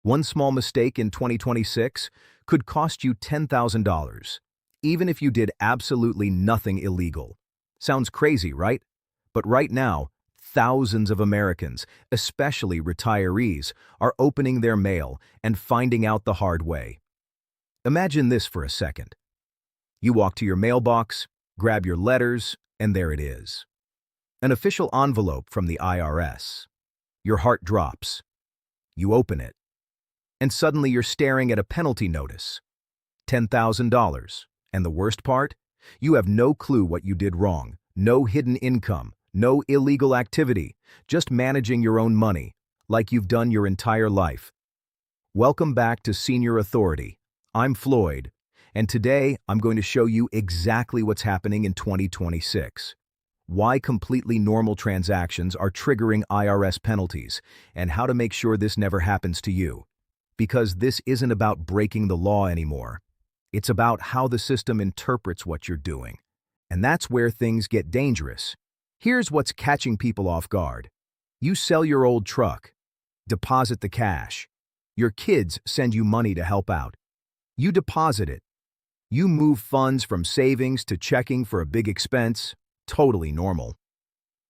One small mistake in 2026 could cost you $10,000, even if you did absolutely nothing illegal. Sounds crazy, right? But right now, thousands of Americans, especially retirees, are opening their mail and finding out the hard way. Imagine this for a second. You walk to your mailbox, grab your letters, and there it is. An official envelope from the IRS. Your heart drops. You open it. And suddenly you're staring at a penalty notice. $10,000. And the worst part? You have no clue what you did wrong. No hidden income. No illegal activity. Just managing your own money, like you've done your entire life. Welcome back to Senior Authority. I'm Floyd, and today I'm going to show you exactly what's happening in 2026. Why completely normal transactions are triggering IRS penalties, and how to make sure this never happens to you. Because this isn't about breaking the law anymore. It's about how the system interprets what you're doing. And that's where things get dangerous. Here's what's catching people off guard. You sell your old truck, deposit the cash. Your kids send you money to help out. You deposit it. You move funds from savings to checking for a big expense. Totally normal.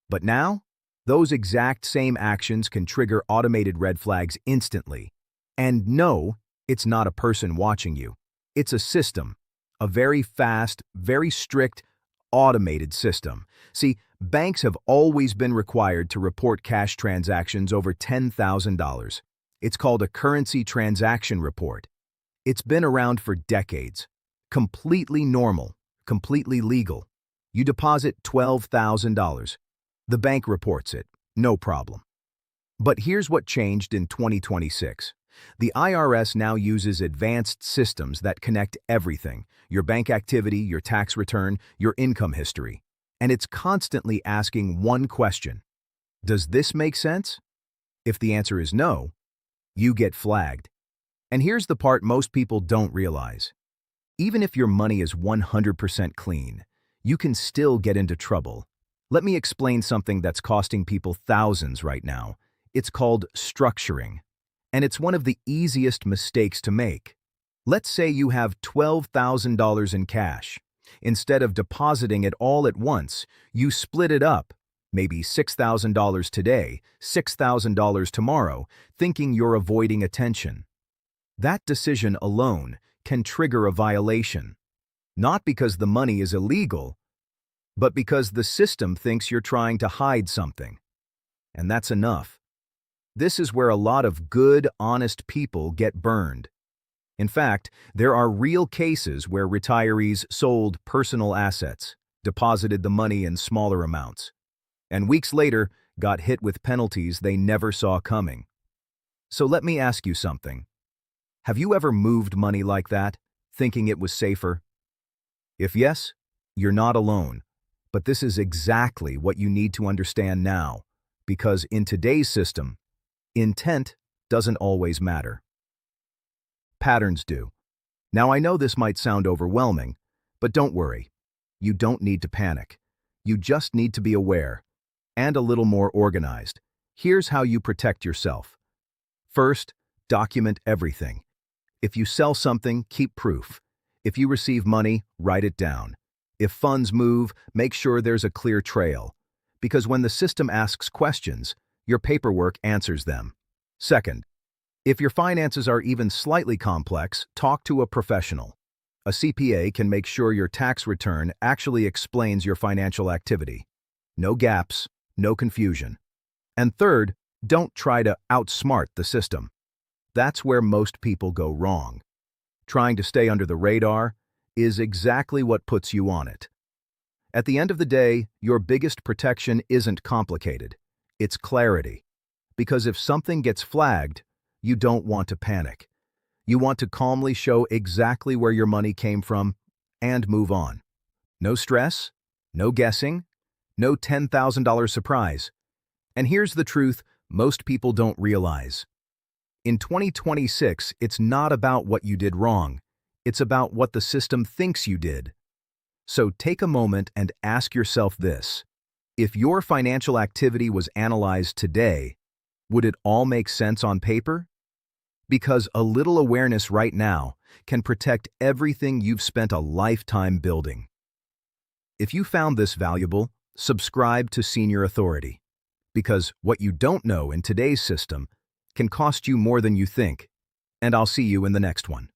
But now, those exact same actions can trigger automated red flags instantly. And no, it's not a person watching you. It's a system. A very fast, very strict, automated system. See, banks have always been required to report cash transactions over $10,000. It's called a currency transaction report. It's been around for decades. Completely normal, completely legal. You deposit $12,000. The bank reports it, no problem. But here's what changed in 2026. The IRS now uses advanced systems that connect everything, your bank activity, your tax return, your income history. And it's constantly asking one question. Does this make sense? If the answer is no, you get flagged. And here's the part most people don't realize. Even if your money is 100% clean, you can still get into trouble. Let me explain something that's costing people thousands right now. It's called structuring. And it's one of the easiest mistakes to make. Let's say you have $12,000 in cash. Instead of depositing it all at once, you split it up, maybe $6,000 today, $6,000 tomorrow, thinking you're avoiding attention. That decision alone can trigger a violation. Not because the money is illegal, but because the system thinks you're trying to hide something. And that's enough. This is where a lot of good, honest people get burned. In fact, there are real cases where retirees sold personal assets, deposited the money in smaller amounts, and weeks later got hit with penalties they never saw coming. So let me ask you something. Have you ever moved money like that, thinking it was safer? If yes, you're not alone. But this is exactly what you need to understand now, because in today's system, intent doesn't always matter. Patterns do. Now I know this might sound overwhelming, but don't worry. You don't need to panic. You just need to be aware and a little more organized. Here's how you protect yourself. First, document everything. If you sell something, keep proof. If you receive money, write it down. If funds move, make sure there's a clear trail. Because when the system asks questions, your paperwork answers them. Second, if your finances are even slightly complex, talk to a professional. A CPA can make sure your tax return actually explains your financial activity. No gaps, no confusion. And third, don't try to outsmart the system. That's where most people go wrong. Trying to stay under the radar is exactly what puts you on it. At the end of the day, your biggest protection isn't complicated. It's clarity. Because if something gets flagged, you don't want to panic. You want to calmly show exactly where your money came from and move on. No stress, no guessing, no $10,000 surprise. And here's the truth most people don't realize. In 2026, it's not about what you did wrong. It's about what the system thinks you did. So take a moment and ask yourself this. If your financial activity was analyzed today, would it all make sense on paper? Because a little awareness right now can protect everything you've spent a lifetime building. If you found this valuable, subscribe to Senior Authority. Because what you don't know in today's system can cost you more than you think. And I'll see you in the next one.